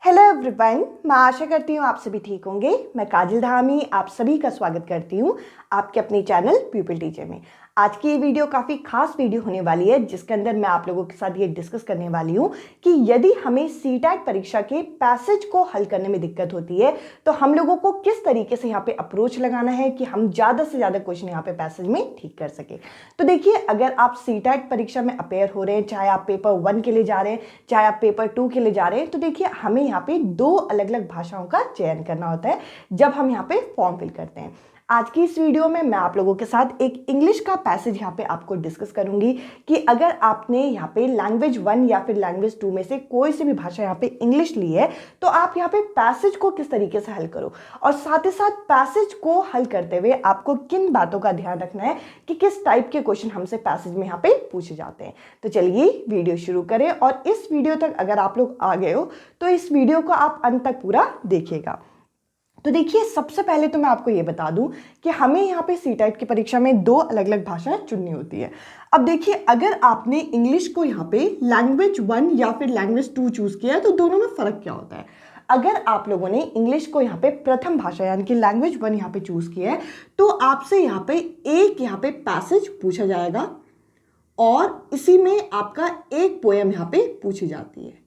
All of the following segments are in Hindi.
हेलो एवरीवन, मैं आशा करती हूँ आप सभी ठीक होंगे। मैं काजल धामी आप सभी का स्वागत करती हूँ आपके अपने चैनल पीपल टीचर में। आज की ये वीडियो काफ़ी खास वीडियो होने वाली है, जिसके अंदर मैं आप लोगों के साथ ये डिस्कस करने वाली हूँ कि यदि हमें सीटेट परीक्षा के पैसेज को हल करने में दिक्कत होती है तो हम लोगों को किस तरीके से यहाँ पे अप्रोच लगाना है कि हम ज़्यादा से ज़्यादा क्वेश्चन यहाँ पे पैसेज में ठीक कर सके। तो देखिए, अगर आप सीटेट परीक्षा में अपेयर हो रहे हैं, चाहे आप पेपर 1 के लिए जा रहे हैं, चाहे आप पेपर 2 के लिए जा रहे हैं, तो देखिए हमें यहाँ पे 2 अलग अलग भाषाओं का चयन करना होता है जब हम यहाँ पे फॉर्म फिल करते हैं। आज की इस वीडियो में मैं आप लोगों के साथ एक इंग्लिश का पैसेज यहाँ पे आपको डिस्कस करूंगी कि अगर आपने यहाँ पे लैंग्वेज 1 या फिर लैंग्वेज 2 में से कोई सी भी भाषा यहाँ पे इंग्लिश ली है तो आप यहाँ पे पैसेज को किस तरीके से हल करो, और साथ ही साथ पैसेज को हल करते हुए आपको किन बातों का ध्यान रखना है कि किस टाइप के क्वेश्चन हमसे पैसेज में यहाँ पे पूछे जाते हैं। तो चलिए वीडियो शुरू करें, और इस वीडियो तक अगर आप लोग आ गए हो तो इस वीडियो को आप अंत तक पूरा देखिएगा। तो देखिए, सबसे पहले तो मैं आपको ये बता दूं कि हमें यहाँ पे सीटेट की परीक्षा में 2 अलग अलग भाषाएं चुननी होती है। अब देखिए, अगर आपने इंग्लिश को यहाँ पे लैंग्वेज 1 या फिर लैंग्वेज 2 चूज किया है तो दोनों में फर्क क्या होता है। अगर आप लोगों ने इंग्लिश को यहाँ पे प्रथम भाषा यानी कि लैंग्वेज 1 यहाँ पे चूज किया है तो आपसे यहाँ पे पैसेज पूछा जाएगा और इसी में आपका एक पोएम यहाँ पे पूछी जाती है।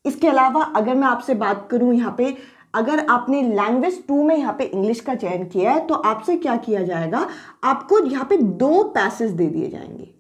इसके अलावा अगर मैं आपसे बात करूं यहाँ पे, अगर आपने लैंग्वेज 2 में यहाँ पे इंग्लिश का चयन किया है तो आपसे क्या किया जाएगा, आपको यहाँ पे 2 पैसेज दे दिए जाएंगे।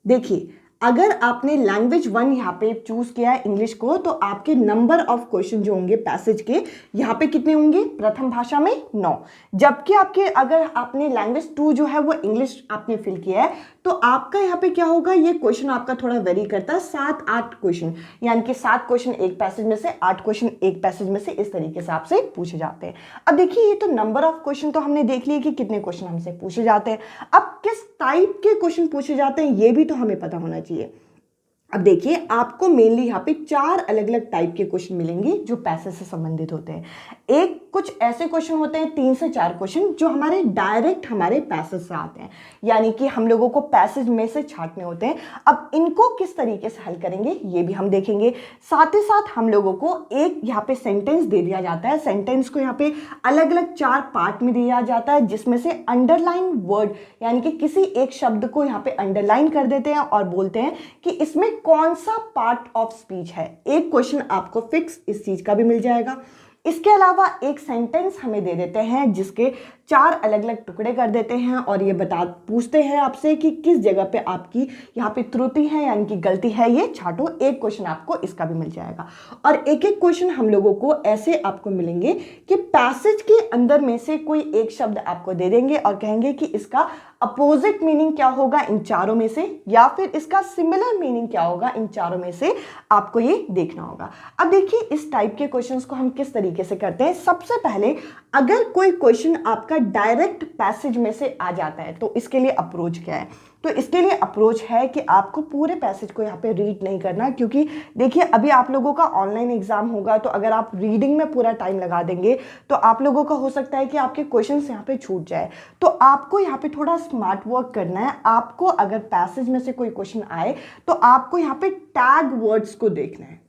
देखिए, अगर आपने लैंग्वेज 1 यहाँ पे चूज किया है इंग्लिश को तो आपके नंबर ऑफ क्वेश्चन जो होंगे पैसेज के यहाँ पे कितने होंगे, प्रथम भाषा में 9। जबकि आपके अगर आपने लैंग्वेज 2 जो है वो इंग्लिश आपने फिल किया है तो आपका यहाँ पे क्या होगा, ये क्वेश्चन आपका थोड़ा वेरी करता है, 7-8 क्वेश्चन, यानी कि 7 क्वेश्चन एक पैसेज में से, 8 क्वेश्चन एक पैसेज में से, इस तरीके से आपसे पूछे जाते हैं। अब देखिए, ये तो नंबर ऑफ क्वेश्चन तो हमने देख लिए कि कितने क्वेश्चन हमसे पूछे जाते हैं। अब किस टाइप के क्वेश्चन पूछे जाते हैं ये भी तो हमें पता होना चाहिए। अब देखिए, आपको मेनली यहाँ पे 4 अलग अलग टाइप के क्वेश्चन मिलेंगे जो पैसेज से संबंधित होते हैं। एक कुछ ऐसे क्वेश्चन होते हैं 3 से 4 क्वेश्चन जो हमारे डायरेक्ट हमारे पैसेज से आते हैं, यानी कि हम लोगों को पैसेज में से छांटने होते हैं। अब इनको किस तरीके से हल करेंगे ये भी हम देखेंगे। साथ ही साथ हम लोगों को एक यहाँ पे सेंटेंस दे दिया जाता है। सेंटेंस को यहाँ पे अलग अलग 4 पार्ट में दिया जाता है, जिसमें से अंडरलाइन वर्ड यानी कि किसी एक शब्द को यहाँ पे अंडरलाइन कर देते हैं और बोलते हैं कि इसमें कौन सा पार्ट ऑफ स्पीच है। एक क्वेश्चन आपको फिक्स इस चीज का भी मिल जाएगा। इसके अलावा एक सेंटेंस हमें दे देते हैं जिसके 4 अलग अलग टुकड़े कर देते हैं और ये पूछते हैं आपसे कि किस जगह पे आपकी यहाँ पे त्रुटि है यानी कि गलती है, ये छांटो। एक क्वेश्चन आपको इसका भी मिल जाएगा। और एक एक क्वेश्चन हम लोगों को ऐसे आपको मिलेंगे कि पैसेज के अंदर में से कोई एक शब्द आपको दे देंगे और कहेंगे कि इसका अपोजिट मीनिंग क्या होगा इन चारों में से, या फिर इसका सिमिलर मीनिंग क्या होगा इन चारों में से, आपको ये देखना होगा। अब देखिए, इस टाइप के क्वेश्चंस को हम किस तरीके से करते हैं। सबसे पहले, अगर कोई क्वेश्चन आपका डायरेक्ट पैसेज में से आ जाता है तो इसके लिए अप्रोच क्या है। तो इसके लिए अप्रोच है कि आपको पूरे पैसेज को यहाँ पे रीड नहीं करना, क्योंकि देखिए अभी आप लोगों का ऑनलाइन एग्जाम होगा तो अगर आप रीडिंग में पूरा टाइम लगा देंगे तो आप लोगों का हो सकता है कि आपके क्वेश्चंस यहाँ पे छूट जाए। तो आपको यहाँ पे थोड़ा स्मार्ट वर्क करना है। आपको अगर पैसेज में से कोई क्वेश्चन आए तो आपको यहाँ पे टैग वर्ड्स को देखना है।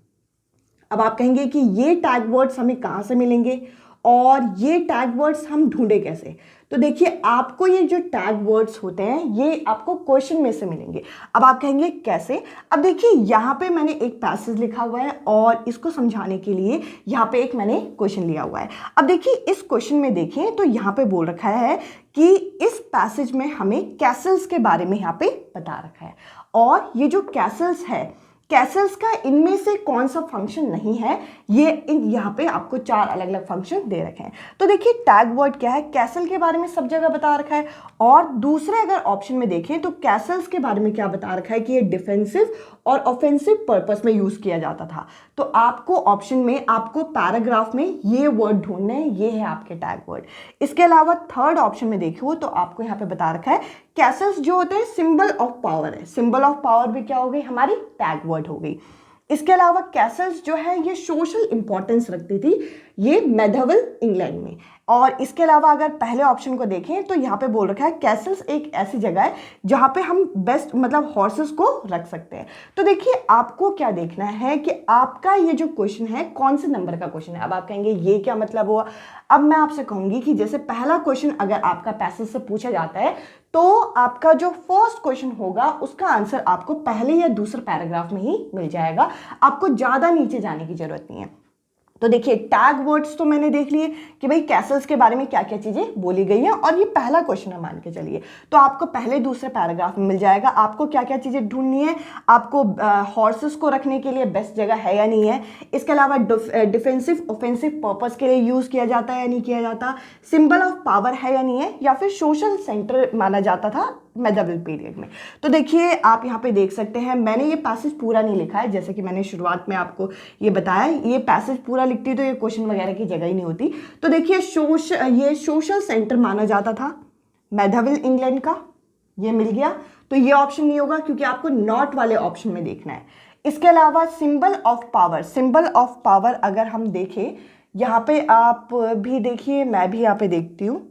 अब आप कहेंगे कि ये टैग वर्ड्स हमें कहाँ से मिलेंगे और ये टैग वर्ड्स हम ढूंढे कैसे। तो देखिए, आपको ये जो टैग वर्ड्स होते हैं ये आपको क्वेश्चन में से मिलेंगे। अब आप कहेंगे कैसे। अब देखिए, यहाँ पे मैंने एक पैसेज लिखा हुआ है और इसको समझाने के लिए यहाँ पे एक मैंने क्वेश्चन लिया हुआ है। अब देखिए, इस क्वेश्चन में देखें तो यहाँ पे बोल रखा है कि इस पैसेज में हमें कैसल्स के बारे में यहाँ पे बता रखा है, और ये जो कैसल्स है, कैसल्स का इनमें से कौन सा फंक्शन नहीं है, ये यहाँ पे आपको 4 अलग अलग फंक्शन दे रखे हैं। तो देखिए, टैग वर्ड क्या है, कैसल के बारे में सब जगह बता रखा है, और दूसरे अगर ऑप्शन में देखें तो कैसल्स के बारे में क्या बता रखा है कि ये डिफेंसिव और ऑफेंसिव पर्पस में यूज किया जाता था। तो आपको ऑप्शन में, आपको पैराग्राफ में ये वर्ड ढूंढने हैं, ये है आपके टैग वर्ड। इसके अलावा थर्ड ऑप्शन में देखो तो आपको यहाँ पे बता रखा है कैसल्स जो होते हैं सिंबल ऑफ पावर है। सिंबल ऑफ पावर भी क्या हो गई, हमारी टैग वर्ड हो गई। इसके अलावा कैसल्स जो है ये सोशल इंपॉर्टेंस रखती थी, ये मेडावल इंग्लैंड में। और इसके अलावा अगर पहले ऑप्शन को देखें तो यहाँ पे बोल रखा है कैसल्स एक ऐसी जगह है जहाँ पे हम बेस्ट मतलब हॉर्सेस को रख सकते हैं। तो देखिए आपको क्या देखना है कि आपका ये जो क्वेश्चन है कौन से नंबर का क्वेश्चन है। अब आप कहेंगे ये क्या मतलब हुआ। अब मैं आपसे कहूंगी कि जैसे पहला क्वेश्चन अगर आपका पैसेज से पूछा जाता है तो आपका जो फर्स्ट क्वेश्चन होगा उसका आंसर आपको पहले या दूसरे पैराग्राफ में ही मिल जाएगा, आपको ज्यादा नीचे जाने की जरूरत नहीं है। तो देखिए टैग वर्ड्स तो मैंने देख लिए कि भाई कैसल्स के बारे में क्या क्या चीजें बोली गई हैं और ये पहला क्वेश्चन है मान के चलिए, तो आपको पहले दूसरे पैराग्राफ में मिल जाएगा। आपको क्या क्या चीजें ढूंढनी है, आपको हॉर्सेस को रखने के लिए बेस्ट जगह है या नहीं है, इसके अलावा डिफेंसिव ऑफेंसिव पर्पस के लिए यूज किया जाता है या नहीं किया जाता, सिंबल ऑफ पावर है या नहीं है, या फिर सोशल सेंटर माना जाता था मेडावल पीरियड में। तो देखिए आप यहाँ पे देख सकते हैं मैंने ये पैसेज पूरा नहीं लिखा है, जैसे कि मैंने शुरुआत में आपको ये बताया, ये पैसेज पूरा लिखती तो ये क्वेश्चन वगैरह की जगह ही नहीं होती। तो देखिए ये सोशल सेंटर माना जाता था मेडावल इंग्लैंड का, ये मिल गया। तो ये ऑप्शन नहीं होगा क्योंकि आपको नॉट वाले ऑप्शन में देखना है। इसके अलावा symbol of power, symbol of power अगर हम देखें यहाँ पे आप भी देखिए, मैं भी यहाँ पे देखती हूँ।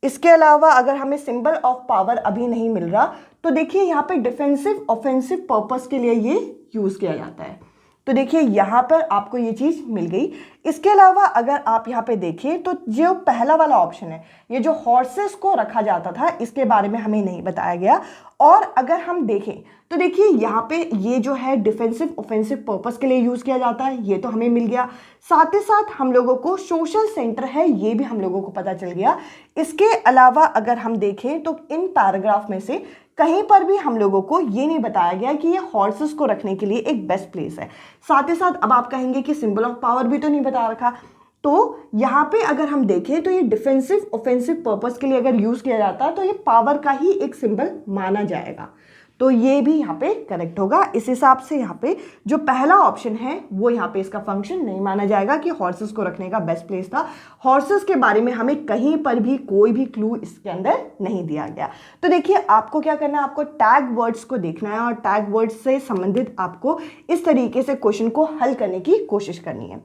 इसके अलावा अगर हमें सिंबल ऑफ पावर अभी नहीं मिल रहा तो देखिए यहाँ पे डिफेंसिव ऑफेंसिव पर्पस के लिए ये यूज किया जाता है। तो देखिए यहाँ पर आपको ये चीज मिल गई। इसके अलावा अगर आप यहाँ पे देखें तो जो पहला वाला ऑप्शन है, ये जो हॉर्सेस को रखा जाता था इसके बारे में हमें नहीं बताया गया। और अगर हम देखें तो देखिए यहाँ पे ये जो है डिफेंसिव ऑफेंसिव पर्पस के लिए यूज किया जाता है, ये तो हमें मिल गया। साथ ही साथ हम लोगों को सोशल सेंटर है ये भी हम लोगों को पता चल गया। इसके अलावा अगर हम देखें तो इन पैराग्राफ में से कहीं पर भी हम लोगों को ये नहीं बताया गया कि ये हॉर्सेस को रखने के लिए एक बेस्ट प्लेस है। साथ ही साथ अब आप कहेंगे कि सिंबल ऑफ पावर भी तो नहीं बता रखा, तो यहाँ पे अगर हम देखें तो ये डिफेंसिव ऑफेंसिव पर्पस के लिए अगर यूज किया जाता है तो ये पावर का ही एक सिंबल माना जाएगा। तो ये भी यहाँ पे करेक्ट होगा। इस हिसाब से यहाँ पे जो पहला ऑप्शन है वो यहाँ पे इसका फंक्शन नहीं माना जाएगा कि हॉर्सेस को रखने का बेस्ट प्लेस था। हॉर्सेस के बारे में हमें कहीं पर भी कोई भी क्लू इसके अंदर नहीं दिया गया। तो देखिए आपको क्या करना है, आपको टैग वर्ड्स को देखना है और टैग वर्ड्स से संबंधित आपको इस तरीके से क्वेश्चन को हल करने की कोशिश करनी है।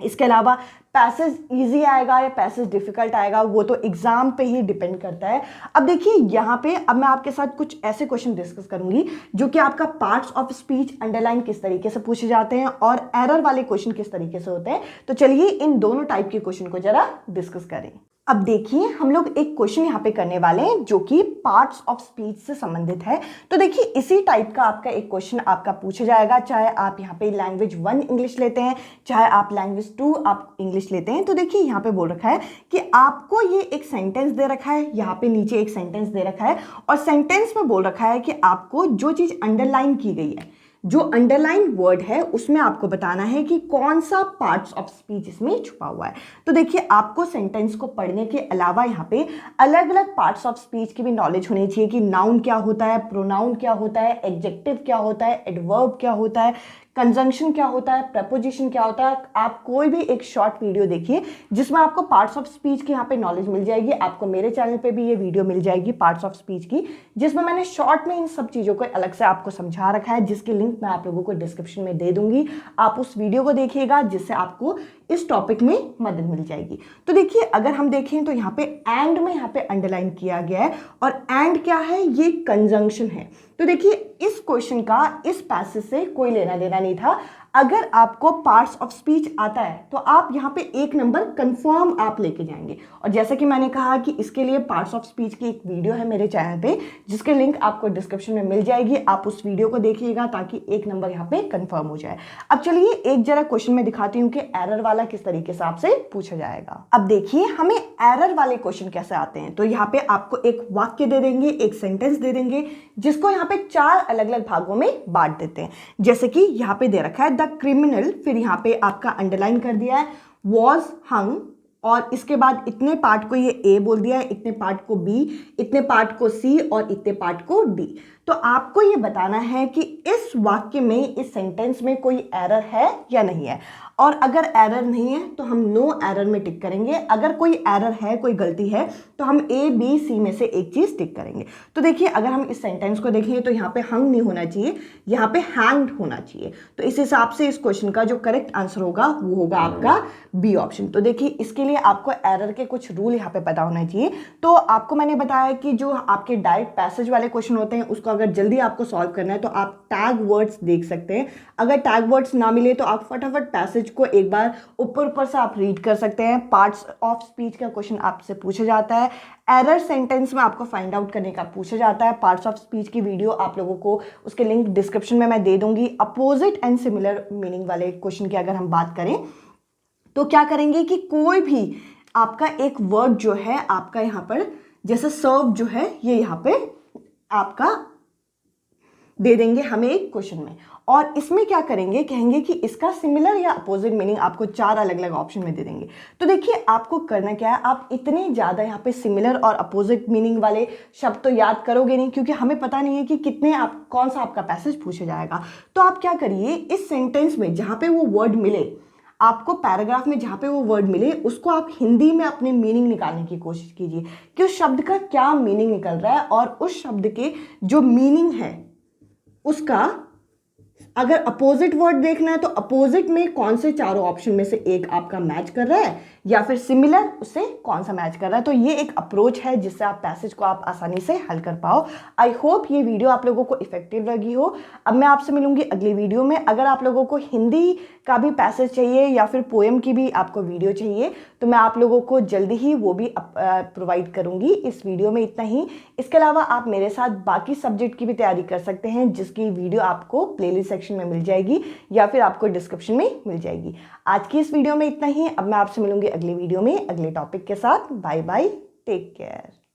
इसके अलावा पैसेज इजी आएगा या पैसेज डिफिकल्ट आएगा वो तो एग्जाम पे ही डिपेंड करता है। अब देखिए यहाँ पे अब मैं आपके साथ कुछ ऐसे क्वेश्चन डिस्कस करूंगी जो कि आपका पार्ट्स ऑफ स्पीच अंडरलाइन किस तरीके से पूछे जाते हैं और एरर वाले क्वेश्चन किस तरीके से होते हैं। तो चलिए इन दोनों टाइप के क्वेश्चन को जरा डिस्कस करें। अब देखिए हम लोग एक क्वेश्चन यहाँ पे करने वाले हैं जो कि पार्ट्स ऑफ स्पीच से संबंधित है। तो देखिए इसी टाइप का आपका एक क्वेश्चन आपका पूछा जाएगा, चाहे आप यहाँ पे लैंग्वेज 1 इंग्लिश लेते हैं, चाहे आप लैंग्वेज 2 आप इंग्लिश लेते हैं। तो देखिए यहाँ पे बोल रखा है कि आपको ये एक सेंटेंस दे रखा है, यहाँ पे नीचे एक सेंटेंस दे रखा है और सेंटेंस में बोल रखा है कि आपको जो चीज अंडरलाइन की गई है, जो अंडरलाइन वर्ड है उसमें आपको बताना है कि कौन सा पार्ट्स ऑफ स्पीच इसमें छुपा हुआ है। तो देखिए आपको सेंटेंस को पढ़ने के अलावा यहाँ पे अलग अलग पार्ट्स ऑफ स्पीच की भी नॉलेज होनी चाहिए कि नाउन क्या होता है, प्रोनाउन क्या होता है, एडजेक्टिव क्या होता है, एडवर्ब क्या होता है, कंजंक्शन क्या होता है, प्रपोजिशन क्या होता है। आप कोई भी एक शॉर्ट वीडियो देखिए जिसमें आपको पार्ट्स ऑफ स्पीच की यहाँ पे नॉलेज मिल जाएगी। आपको मेरे चैनल पे भी ये वीडियो मिल जाएगी पार्ट्स ऑफ स्पीच की, जिसमें मैंने शॉर्ट में इन सब चीज़ों को अलग से आपको समझा रखा है, जिसकी लिंक मैं आप लोगों को डिस्क्रिप्शन में दे दूंगी। आप उस वीडियो को देखिएगा जिससे आपको इस टॉपिक में मदद मिल जाएगी। तो देखिए अगर हम देखें तो यहाँ पे एंड में यहाँ पे अंडरलाइन किया गया है और एंड क्या है, ये कंजंक्शन है। तो देखिए इस क्वेश्चन का इस पैसेज से कोई लेना देना नहीं था। अगर आपको पार्ट्स ऑफ स्पीच आता है तो आप यहाँ पे 1 नंबर कंफर्म आप लेके जाएंगे। और जैसा कि मैंने कहा कि इसके लिए पार्ट्स ऑफ स्पीच की एक वीडियो है मेरे चैनल पे, जिसके लिंक आपको डिस्क्रिप्शन में मिल जाएगी। आप उस वीडियो को देखिएगा ताकि 1 नंबर यहाँ पे कंफर्म हो जाए। अब चलिए एक जरा क्वेश्चन में दिखाती हूँ कि एरर वाला किस तरीके से आपसे पूछा जाएगा। अब देखिए हमें एरर वाले क्वेश्चन कैसे आते हैं। तो यहाँ पे आपको एक वाक्य दे देंगे, एक सेंटेंस दे देंगे, जिसको यहाँ पे 4 अलग अलग भागों में बांट देते हैं। जैसे कि यहाँ पे दे रखा है द क्रिमिनल, फिर यहाँ पे आपका अंडरलाइन कर दिया है वॉज हंग, और इसके बाद इतने पार्ट को ये ए बोल दिया है, इतने पार्ट को बी, इतने पार्ट को सी और इतने पार्ट को डी। तो आपको ये बताना है कि इस वाक्य में, इस सेंटेंस में कोई एरर है या नहीं है। और अगर एरर नहीं है तो हम नो एरर में टिक करेंगे, अगर कोई एरर है, कोई गलती है, तो हम ए बी सी में से एक चीज टिक करेंगे। तो देखिए, अगर हम इस सेंटेंस को देखें तो यहाँ पे हंग नहीं होना चाहिए, यहाँ पे हैंग्ड होना चाहिए। तो इस हिसाब से इस क्वेश्चन का जो करेक्ट आंसर होगा वो होगा आपका बी ऑप्शन। तो देखिए, इसके लिए आपको एरर के कुछ रूल यहाँ पे पता होना चाहिए। तो आपको मैंने बताया कि जो आपके डायरेक्ट पैसेज वाले क्वेश्चन होते हैं उसको अगर जल्दी आपको सॉल्व करना है तो आप टैग वर्ड्स देख सकते हैं। अगर टैग वर्ड्स ना मिले तो आप फटाफट पैसेज को एक बार ऊपर से आप रीड कर सकते हैं। पार्ट्स ऑफ स्पीच का क्वेश्चन आपसे पूछा जाता है, एरर सेंटेंस में आपको फाइंड आउट करने का पूछा जाता है। पार्ट्स ऑफ स्पीच की वीडियो आप लोगों को, उसके लिंक डिस्क्रिप्शन में मैं दे दूंगी। अपोजिट एंड सिमिलर मीनिंग वाले क्वेश्चन की अगर हम बात करें तो क्या करेंगे कि कोई भी आपका एक वर्ड जो है आपका यहाँ पर, जैसे सर्व जो है ये यहाँ पे आपका दे देंगे हमें एक क्वेश्चन में, और इसमें क्या करेंगे, कहेंगे कि इसका सिमिलर या अपोजिट मीनिंग आपको 4 अलग अलग ऑप्शन में दे देंगे। तो देखिए, आपको करना क्या है, आप इतने ज़्यादा यहाँ पे सिमिलर और अपोजिट मीनिंग वाले शब्द तो याद करोगे नहीं, क्योंकि हमें पता नहीं है कि कितने आप कौन सा आपका पैसेज पूछा जाएगा। तो आप क्या करिए, इस सेंटेंस में जहाँ पे वो वर्ड मिले, आपको पैराग्राफ में जहाँ पे वो वर्ड मिले उसको आप हिंदी में अपने मीनिंग निकालने की कोशिश कीजिए कि उस शब्द का क्या मीनिंग निकल रहा है, और उस शब्द के जो मीनिंग है उसका अगर अपोजिट वर्ड देखना है तो अपोजिट में कौन से चारों ऑप्शन में से एक आपका मैच कर रहा है, या फिर सिमिलर उससे कौन सा मैच कर रहा है। तो ये एक अप्रोच है जिससे आप पैसेज को आप आसानी से हल कर पाओ। आई होप ये वीडियो आप लोगों को इफेक्टिव लगी हो। अब मैं आपसे मिलूंगी अगली वीडियो में। अगर आप लोगों को हिंदी का भी पैसेज चाहिए या फिर पोएम की भी आपको वीडियो चाहिए तो मैं आप लोगों को जल्दी ही वो भी प्रोवाइड करूंगी। इस वीडियो में इतना ही। इसके अलावा आप मेरे साथ बाकी सब्जेक्ट की भी तैयारी कर सकते हैं, जिसकी वीडियो आपको प्लेलिस्ट सेक्शन में मिल जाएगी या फिर आपको डिस्क्रिप्शन में मिल जाएगी। आज की इस वीडियो में इतना ही। अब मैं आपसे मिलूंगी अगली वीडियो में अगले टॉपिक के साथ। Bye bye, take care.